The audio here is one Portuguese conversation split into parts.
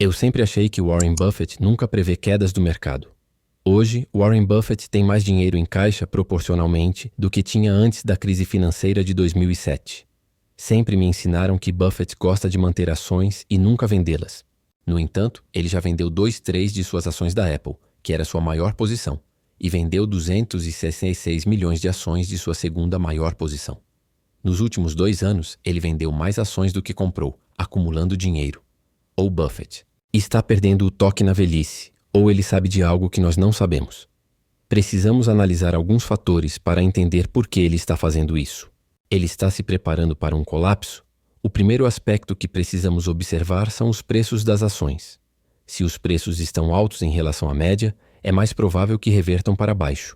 Eu sempre achei que Warren Buffett nunca prevê quedas do mercado. Hoje, Warren Buffett tem mais dinheiro em caixa proporcionalmente do que tinha antes da crise financeira de 2007. Sempre me ensinaram que Buffett gosta de manter ações e nunca vendê-las. No entanto, ele já vendeu 2/3 de suas ações da Apple, que era sua maior posição, e vendeu 266 milhões de ações de sua segunda maior posição. Nos últimos 2 anos, ele vendeu mais ações do que comprou, acumulando dinheiro. Ou Buffett está perdendo o toque na velhice, ou ele sabe de algo que nós não sabemos. Precisamos analisar alguns fatores para entender por que ele está fazendo isso. Ele está se preparando para um colapso? O primeiro aspecto que precisamos observar são os preços das ações. Se os preços estão altos em relação à média, é mais provável que revertam para baixo.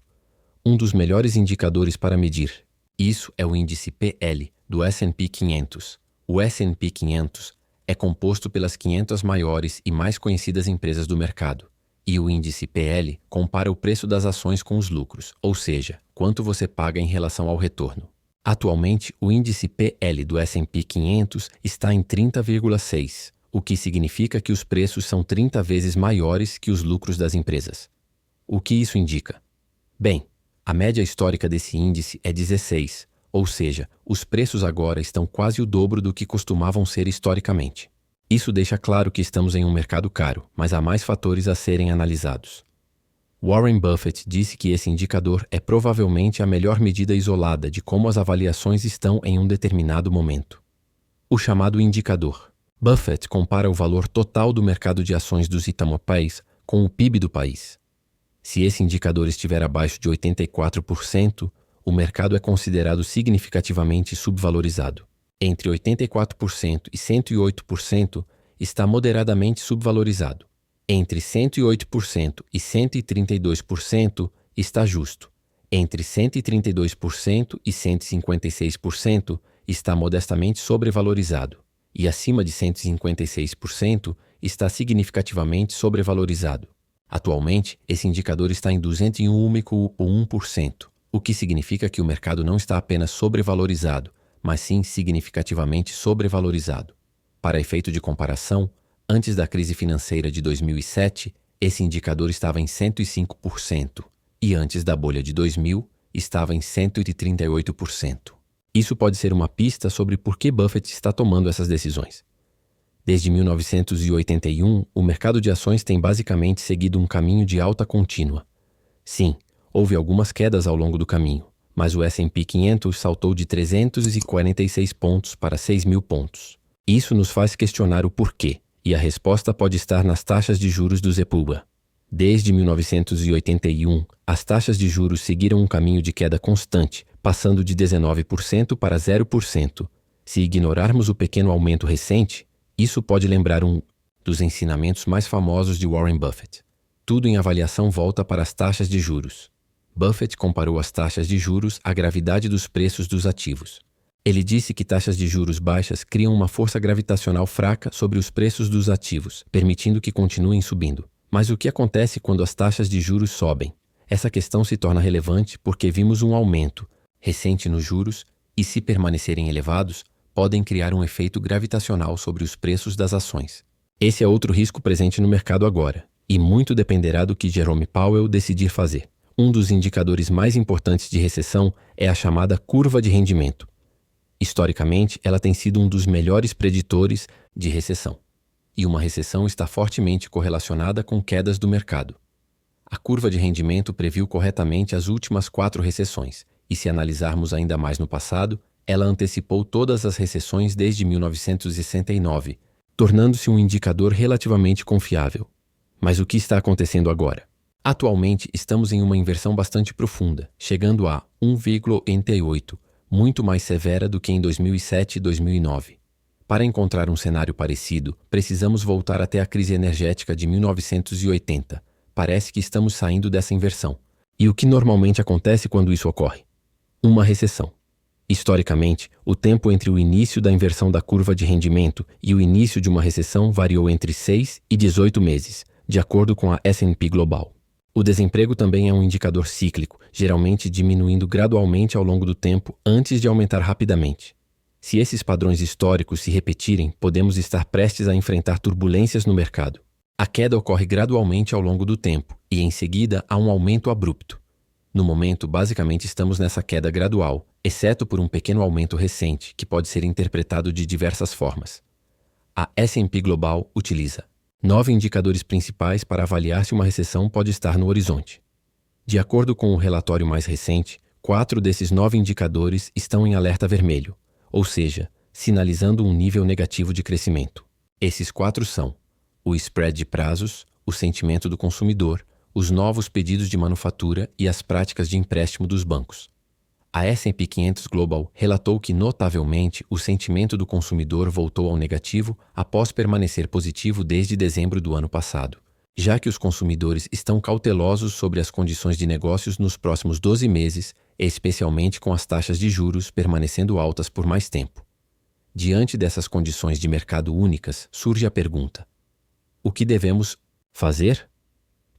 Um dos melhores indicadores para medir isso é o índice PL do S&P 500. O S&P 500 é composto pelas 500 maiores e mais conhecidas empresas do mercado. E o índice PL compara o preço das ações com os lucros, ou seja, quanto você paga em relação ao retorno. Atualmente, o índice PL do S&P 500 está em 30,6, o que significa que os preços são 30 vezes maiores que os lucros das empresas. O que isso indica? Bem, a média histórica desse índice é 16, ou seja, os preços agora estão quase o dobro do que costumavam ser historicamente. Isso deixa claro que estamos em um mercado caro, mas há mais fatores a serem analisados. Warren Buffett disse que esse indicador é provavelmente a melhor medida isolada de como as avaliações estão em um determinado momento. O chamado indicador. Buffett compara o valor total do mercado de ações dos Itamopés com o PIB do país. Se esse indicador estiver abaixo de 84%, o mercado é considerado significativamente subvalorizado. Entre 84% e 108% está moderadamente subvalorizado. Entre 108% e 132% está justo. Entre 132% e 156% está modestamente sobrevalorizado. E acima de 156% está significativamente sobrevalorizado. Atualmente, esse indicador está em 201,1%, o que significa que o mercado não está apenas sobrevalorizado, mas sim significativamente sobrevalorizado. Para efeito de comparação, antes da crise financeira de 2007, esse indicador estava em 105%, e antes da bolha de 2000, estava em 138%. Isso pode ser uma pista sobre por que Buffett está tomando essas decisões. Desde 1981, o mercado de ações tem basicamente seguido um caminho de alta contínua. Sim, houve algumas quedas ao longo do caminho, mas o S&P 500 saltou de 346 pontos para 6.000 pontos. Isso nos faz questionar o porquê, e a resposta pode estar nas taxas de juros do Zepuba. Desde 1981, as taxas de juros seguiram um caminho de queda constante, passando de 19% para 0%. Se ignorarmos o pequeno aumento recente, isso pode lembrar um dos ensinamentos mais famosos de Warren Buffett. Tudo em avaliação volta para as taxas de juros. Buffett comparou as taxas de juros à gravidade dos preços dos ativos. Ele disse que taxas de juros baixas criam uma força gravitacional fraca sobre os preços dos ativos, permitindo que continuem subindo. Mas o que acontece quando as taxas de juros sobem? Essa questão se torna relevante porque vimos um aumento recente nos juros e, se permanecerem elevados, podem criar um efeito gravitacional sobre os preços das ações. Esse é outro risco presente no mercado agora, e muito dependerá do que Jerome Powell decidir fazer. Um dos indicadores mais importantes de recessão é a chamada curva de rendimento. Historicamente, ela tem sido um dos melhores preditores de recessão. E uma recessão está fortemente correlacionada com quedas do mercado. A curva de rendimento previu corretamente as últimas 4 recessões, e se analisarmos ainda mais no passado, ela antecipou todas as recessões desde 1969, tornando-se um indicador relativamente confiável. Mas o que está acontecendo agora? Atualmente, estamos em uma inversão bastante profunda, chegando a 1,88, muito mais severa do que em 2007 e 2009. Para encontrar um cenário parecido, precisamos voltar até a crise energética de 1980. Parece que estamos saindo dessa inversão. E o que normalmente acontece quando isso ocorre? Uma recessão. Historicamente, o tempo entre o início da inversão da curva de rendimento e o início de uma recessão variou entre 6 e 18 meses, de acordo com a S&P Global. O desemprego também é um indicador cíclico, geralmente diminuindo gradualmente ao longo do tempo antes de aumentar rapidamente. Se esses padrões históricos se repetirem, podemos estar prestes a enfrentar turbulências no mercado. A queda ocorre gradualmente ao longo do tempo e, em seguida, há um aumento abrupto. No momento, basicamente estamos nessa queda gradual, exceto por um pequeno aumento recente, que pode ser interpretado de diversas formas. A S&P Global utiliza 9 indicadores principais para avaliar se uma recessão pode estar no horizonte. De acordo com o relatório mais recente, 4 desses 9 indicadores estão em alerta vermelho, ou seja, sinalizando um nível negativo de crescimento. Esses 4 são o spread de prazos, o sentimento do consumidor, os novos pedidos de manufatura e as práticas de empréstimo dos bancos. A S&P 500 Global relatou que, notavelmente, o sentimento do consumidor voltou ao negativo após permanecer positivo desde dezembro do ano passado, já que os consumidores estão cautelosos sobre as condições de negócios nos próximos 12 meses, especialmente com as taxas de juros permanecendo altas por mais tempo. Diante dessas condições de mercado únicas, surge a pergunta: o que devemos fazer?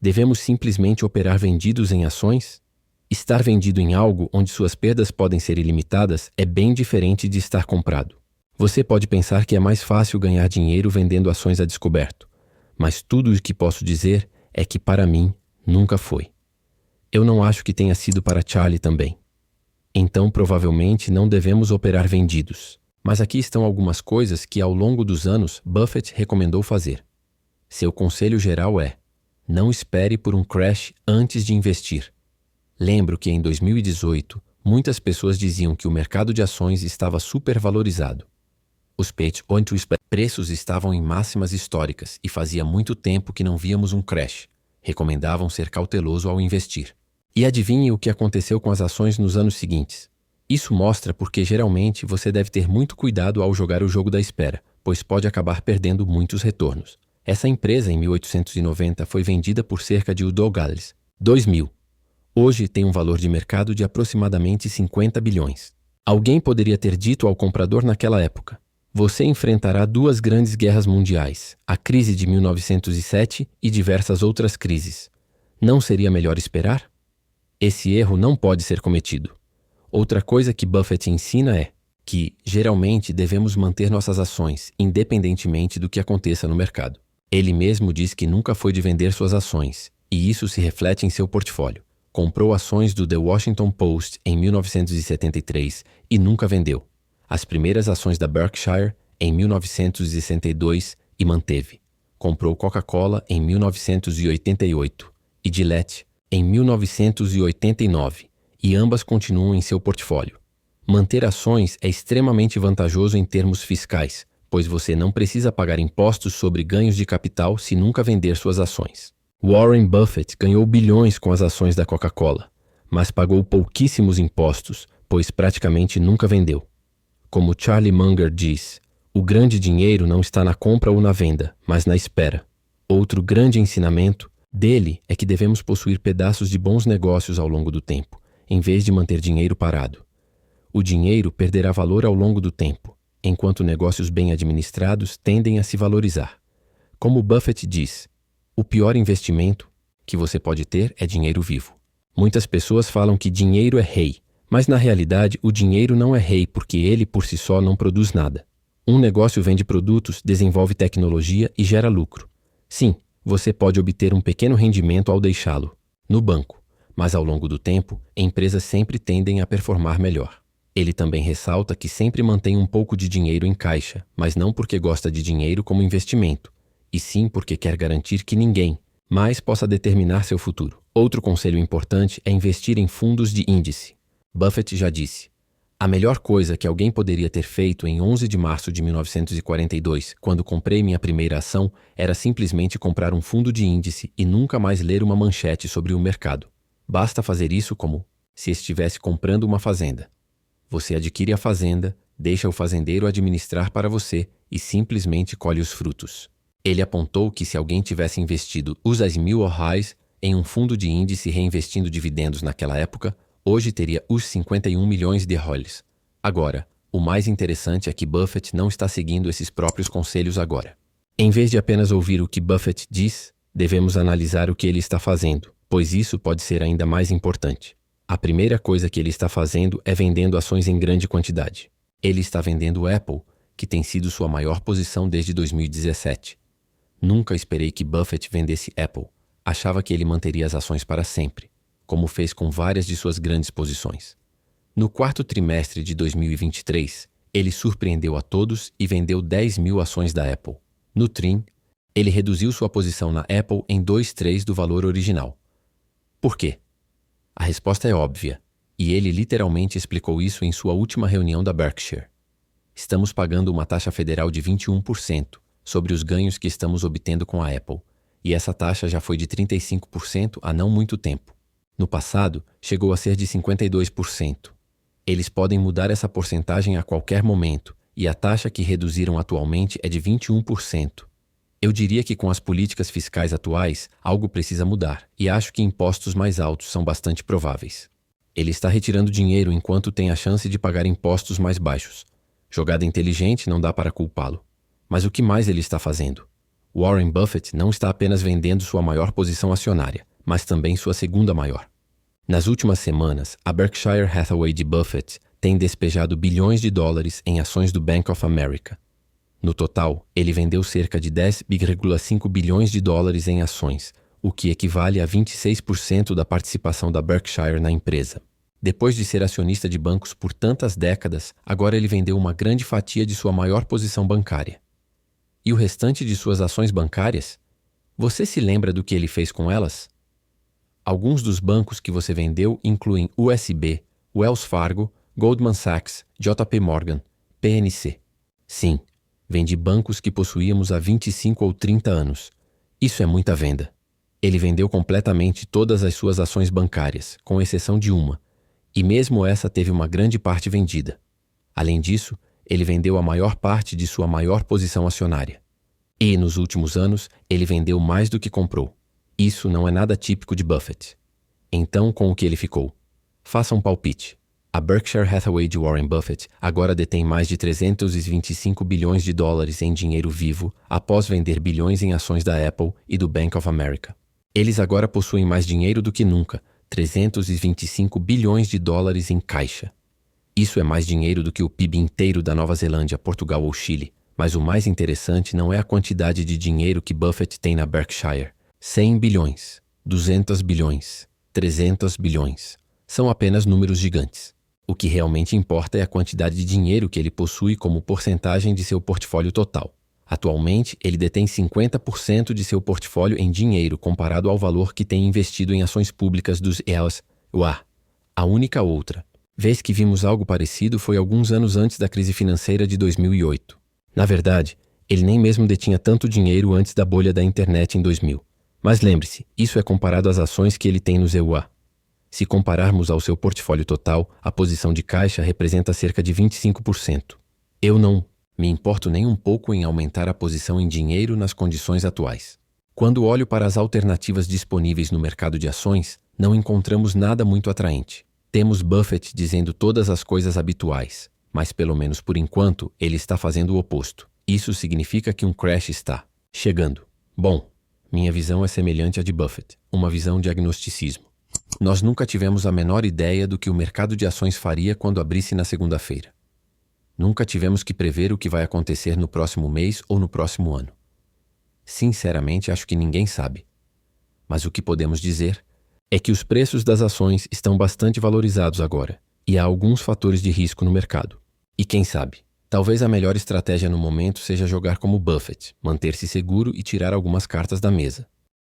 Devemos simplesmente operar vendidos em ações? Estar vendido em algo onde suas perdas podem ser ilimitadas é bem diferente de estar comprado. Você pode pensar que é mais fácil ganhar dinheiro vendendo ações a descoberto, mas tudo o que posso dizer é que para mim nunca foi. Eu não acho que tenha sido para Charlie também. Então provavelmente não devemos operar vendidos. Mas aqui estão algumas coisas que ao longo dos anos Buffett recomendou fazer. Seu conselho geral é: não espere por um crash antes de investir. Lembro que em 2018, muitas pessoas diziam que o mercado de ações estava supervalorizado. Os preços estavam em máximas históricas e fazia muito tempo que não víamos um crash. Recomendavam ser cauteloso ao investir. E adivinhe o que aconteceu com as ações nos anos seguintes. Isso mostra porque geralmente você deve ter muito cuidado ao jogar o jogo da espera, pois pode acabar perdendo muitos retornos. Essa empresa, em 1890, foi vendida por cerca de $2.000. Hoje tem um valor de mercado de aproximadamente 50 bilhões. Alguém poderia ter dito ao comprador naquela época: você enfrentará 2 grandes guerras mundiais, a crise de 1907 e diversas outras crises. Não seria melhor esperar? Esse erro não pode ser cometido. Outra coisa que Buffett ensina é que, geralmente, devemos manter nossas ações, independentemente do que aconteça no mercado. Ele mesmo diz que nunca foi de vender suas ações, e isso se reflete em seu portfólio. Comprou ações do The Washington Post em 1973 e nunca vendeu. As primeiras ações da Berkshire em 1962 e manteve. Comprou Coca-Cola em 1988 e Gillette em 1989 e ambas continuam em seu portfólio. Manter ações é extremamente vantajoso em termos fiscais, pois você não precisa pagar impostos sobre ganhos de capital se nunca vender suas ações. Warren Buffett ganhou bilhões com as ações da Coca-Cola, mas pagou pouquíssimos impostos, pois praticamente nunca vendeu. Como Charlie Munger diz, o grande dinheiro não está na compra ou na venda, mas na espera. Outro grande ensinamento dele é que devemos possuir pedaços de bons negócios ao longo do tempo, em vez de manter dinheiro parado. O dinheiro perderá valor ao longo do tempo, enquanto negócios bem administrados tendem a se valorizar. Como Buffett diz, o pior investimento que você pode ter é dinheiro vivo. Muitas pessoas falam que dinheiro é rei, mas na realidade o dinheiro não é rei porque ele por si só não produz nada. Um negócio vende produtos, desenvolve tecnologia e gera lucro. Sim, você pode obter um pequeno rendimento ao deixá-lo no banco, mas ao longo do tempo, empresas sempre tendem a performar melhor. Ele também ressalta que sempre mantém um pouco de dinheiro em caixa, mas não porque gosta de dinheiro como investimento, e sim porque quer garantir que ninguém mais possa determinar seu futuro. Outro conselho importante é investir em fundos de índice. Buffett já disse: a melhor coisa que alguém poderia ter feito em 11 de março de 1942, quando comprei minha primeira ação, era simplesmente comprar um fundo de índice e nunca mais ler uma manchete sobre o mercado. Basta fazer isso como se estivesse comprando uma fazenda. Você adquire a fazenda, deixa o fazendeiro administrar para você e simplesmente colhe os frutos. Ele apontou que se alguém tivesse investido os $10.000 em um fundo de índice reinvestindo dividendos naquela época, hoje teria os $51 milhões. Agora, o mais interessante é que Buffett não está seguindo esses próprios conselhos agora. Em vez de apenas ouvir o que Buffett diz, devemos analisar o que ele está fazendo, pois isso pode ser ainda mais importante. A primeira coisa que ele está fazendo é vendendo ações em grande quantidade. Ele está vendendo Apple, que tem sido sua maior posição desde 2017. Nunca esperei que Buffett vendesse Apple. Achava que ele manteria as ações para sempre, como fez com várias de suas grandes posições. No quarto trimestre de 2023, ele surpreendeu a todos e vendeu 10 mil ações da Apple. No TRIM, ele reduziu sua posição na Apple em 2/3 do valor original. Por quê? A resposta é óbvia, e ele literalmente explicou isso em sua última reunião da Berkshire. Estamos pagando uma taxa federal de 21% sobre os ganhos que estamos obtendo com a Apple, e essa taxa já foi de 35% há não muito tempo. No passado, chegou a ser de 52%. Eles podem mudar essa porcentagem a qualquer momento, e a taxa que reduziram atualmente é de 21%. Eu diria que com as políticas fiscais atuais, algo precisa mudar, e acho que impostos mais altos são bastante prováveis. Ele está retirando dinheiro enquanto tem a chance de pagar impostos mais baixos. Jogada inteligente, não dá para culpá-lo. Mas o que mais ele está fazendo? Warren Buffett não está apenas vendendo sua maior posição acionária, mas também sua segunda maior. Nas últimas semanas, a Berkshire Hathaway de Buffett tem despejado bilhões de dólares em ações do Bank of America. No total, ele vendeu cerca de 10,5 bilhões de dólares em ações, o que equivale a 26% da participação da Berkshire na empresa. Depois de ser acionista de bancos por tantas décadas, agora ele vendeu uma grande fatia de sua maior posição bancária. E o restante de suas ações bancárias? Você se lembra do que ele fez com elas? Alguns dos bancos que você vendeu incluem USB, Wells Fargo, Goldman Sachs, JP Morgan, PNC. Sim, vendi bancos que possuíamos há 25 ou 30 anos. Isso é muita venda. Ele vendeu completamente todas as suas ações bancárias, com exceção de uma, e mesmo essa teve uma grande parte vendida. Além disso, ele vendeu a maior parte de sua maior posição acionária. E, nos últimos anos, ele vendeu mais do que comprou. Isso não é nada típico de Buffett. Então, com o que ele ficou? Faça um palpite. A Berkshire Hathaway de Warren Buffett agora detém mais de 325 bilhões de dólares em dinheiro vivo após vender bilhões em ações da Apple e do Bank of America. Eles agora possuem mais dinheiro do que nunca, 325 bilhões de dólares em caixa. Isso é mais dinheiro do que o PIB inteiro da Nova Zelândia, Portugal ou Chile. Mas o mais interessante não é a quantidade de dinheiro que Buffett tem na Berkshire. 100 bilhões, 200 bilhões, 300 bilhões. São apenas números gigantes. O que realmente importa é a quantidade de dinheiro que ele possui como porcentagem de seu portfólio total. Atualmente, ele detém 50% de seu portfólio em dinheiro comparado ao valor que tem investido em ações públicas dos EAs. A única outra vez que vimos algo parecido foi alguns anos antes da crise financeira de 2008. Na verdade, ele nem mesmo detinha tanto dinheiro antes da bolha da internet em 2000. Mas lembre-se, isso é comparado às ações que ele tem no EUA. Se compararmos ao seu portfólio total, a posição de caixa representa cerca de 25%. Eu não me importo nem um pouco em aumentar a posição em dinheiro nas condições atuais. Quando olho para as alternativas disponíveis no mercado de ações, não encontramos nada muito atraente. Temos Buffett dizendo todas as coisas habituais, mas pelo menos por enquanto ele está fazendo o oposto. Isso significa que um crash está chegando. Bom, minha visão é semelhante à de Buffett, uma visão de agnosticismo. Nós nunca tivemos a menor ideia do que o mercado de ações faria quando abrisse na segunda-feira. Nunca tivemos que prever o que vai acontecer no próximo mês ou no próximo ano. Sinceramente, acho que ninguém sabe. Mas o que podemos dizer é que os preços das ações estão bastante valorizados agora, e há alguns fatores de risco no mercado. E quem sabe, talvez a melhor estratégia no momento seja jogar como Buffett, manter-se seguro e tirar algumas cartas da mesa.